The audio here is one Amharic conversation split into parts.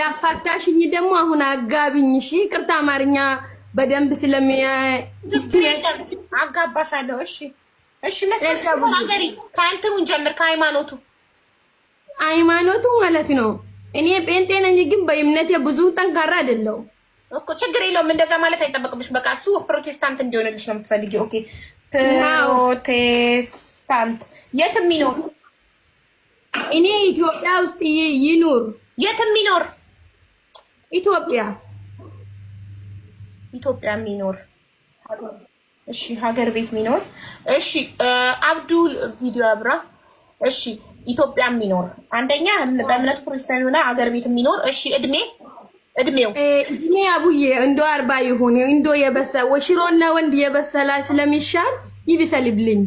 እንዳፋታሽኝ ደግሞ አሁን አጋቢኝ። እሺ ቅርታ አማርኛ በደንብ ስለሚያ አጋባሻለሁ። እሺ እሺ መስለሽ ሀገሪ ከአንተውን ጀምር ከሃይማኖቱ ማለት ነው። እኔ ጴንጤ ነኝ፣ ግን በእምነቴ ብዙ ጠንካራ አይደለሁም እኮ። ችግር የለውም እንደዛ ማለት አይጠበቅብሽ። በቃ እሱ ፕሮቴስታንት እንዲሆንልሽ ነው የምትፈልጊው። ኦኬ ፕሮቴስታንት የትም ይኖር እኔ ኢትዮጵያ ውስጥ ይኑር፣ የትም ይኖር ኢትዮጵያ የሚኖር እሺ፣ ሀገር ቤት የሚኖር እሺ። አብዱል ቪዲዮ አብራ እሺ። ኢትዮጵያ የሚኖር አንደኛ በእምነቱ ፕሮቴስታንት ሆነ ሀገር ቤት የሚኖር እሺ። እድሜው አቡዬ እንዶ 40 ይሁን እንዶ የበሰለ ሽሮና ወንድ የበሰላ ስለሚሻል ይብሰልብልኝ።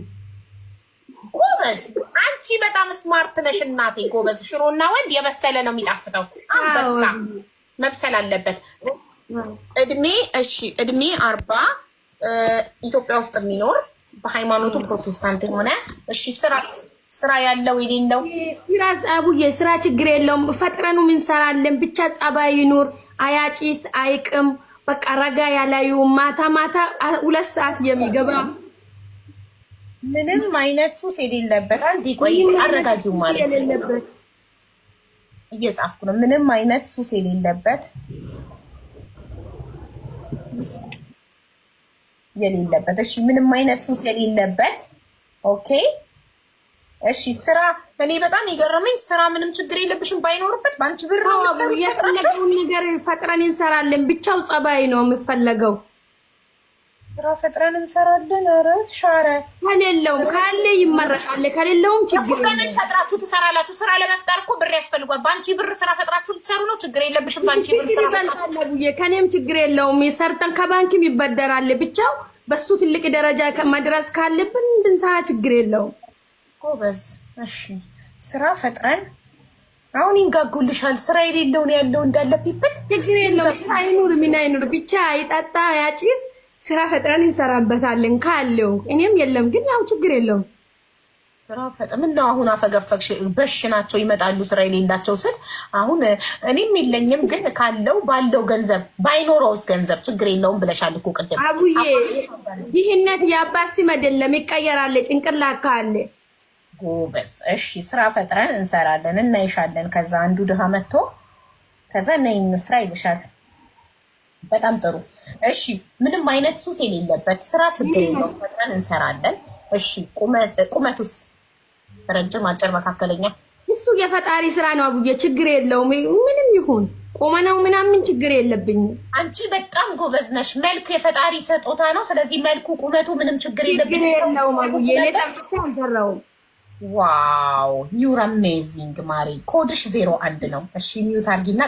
ጎበዝ፣ አንቺ በጣም ስማርት ነሽ እናቴ። ጎበዝ፣ ሽሮና ወንድ የበሰለ ነው የሚጣፍጠው። አንበሳ መብሰል አለበት። እድሜ እሺ፣ እድሜ 40 ኢትዮጵያ ውስጥ የሚኖር በሃይማኖቱ ፕሮቴስታንት የሆነ እሺ። ስራ ያለው የሌለው ስራስ አቡዬ ስራ ችግር የለውም። ፈጥረኑ ምን ሰራለን ብቻ ጸባይ ይኑር። አያጪስ አይቅም። በቃ ረጋ ያላዩ ማታ 2 ሰዓት የሚገባ ምንም አይነት ሱስ የሌለበት። አንዴ ቆይ አረጋጊው ማለት እየጻፍኩ ነው። ምንም አይነት ሱስ የሌለበት እሺ። ምንም አይነት ሱስ የሌለበት ኦኬ። እሺ ስራ እኔ በጣም ይገርመኝ። ስራ ምንም ችግር የለብሽም ባይኖርበት በአንቺ ብር ነው የፈለገውን ነገር ፈጥረን እንሰራለን። ብቻው ጸባይ ነው የምፈለገው። ስራ ፈጥረን እንሰራለን። ኧረ ሻረ ከሌለውም ካለ ይመረቃል፣ ከሌለውም ችግር የለም። ለምን ፈጥራችሁ ትሰራላችሁ? ስራ ለመፍጠር እኮ ብር ያስፈልጓል። በአንቺ ብር ስራ ፈጥራችሁ ልትሰሩ ነው። ችግር የለብሽም በአንቺ ብር ስራ ፈጥራችሁ። ከኔም ችግር የለውም። ሰርተን ከባንክም ይበደራል። ብቻው በሱ ትልቅ ደረጃ መድረስ ካለብን እንድንሰራ ችግር የለውም። ጎበዝ እሺ። ስራ ፈጥረን አሁን ይንጋጉልሻል። ስራ የሌለው ነው ያለው እንዳለ ፒፕል። ችግር የለውም። ስራ አይኑር ምን አይኑር ብቻ አይጣጣ ያጪስ ስራ ፈጥረን እንሰራበታለን ካለው። እኔም የለም ግን ያው ችግር የለውም። ስራ ፈጥረን እንደው አሁን አፈገፈግሽ። በሽ ናቸው ይመጣሉ ስራ የሌላቸው ስል አሁን እኔም የለኝም ግን ካለው ባለው ገንዘብ ባይኖረውስ ገንዘብ ችግር የለውም ብለሻል እኮ ቅድም። አቡዬ ይህነት የአባሲ አይደለም ይቀየራል። ጭንቅላት ካለ ጎበዝ እሺ። ስራ ፈጥረን እንሰራለን እናይሻለን። ከዛ አንዱ ድሃ መጥቶ ከዛ ነይ እንስራ ይልሻል። በጣም ጥሩ እሺ። ምንም አይነት ሱስ የሌለበት ስራ ችግር የለውም ፈጥረን እንሰራለን። እሺ ቁመቱስ ረጅም፣ አጭር፣ መካከለኛ? እሱ የፈጣሪ ስራ ነው አቡዬ፣ ችግር የለውም። ምንም ይሁን ቁመናው ምናምን ችግር የለብኝም። አንቺ በጣም ጎበዝ ነሽ። መልክ የፈጣሪ ስጦታ ነው። ስለዚህ መልኩ ቁመቱ ምንም ችግር የለብኝም። አቡዬ እኔ ጠብቄ አልሰራውም። ዋው ዩር አሜዚንግ ማሪ። ኮድሽ 01 ነው። እሺ ሚዩት አድርጊና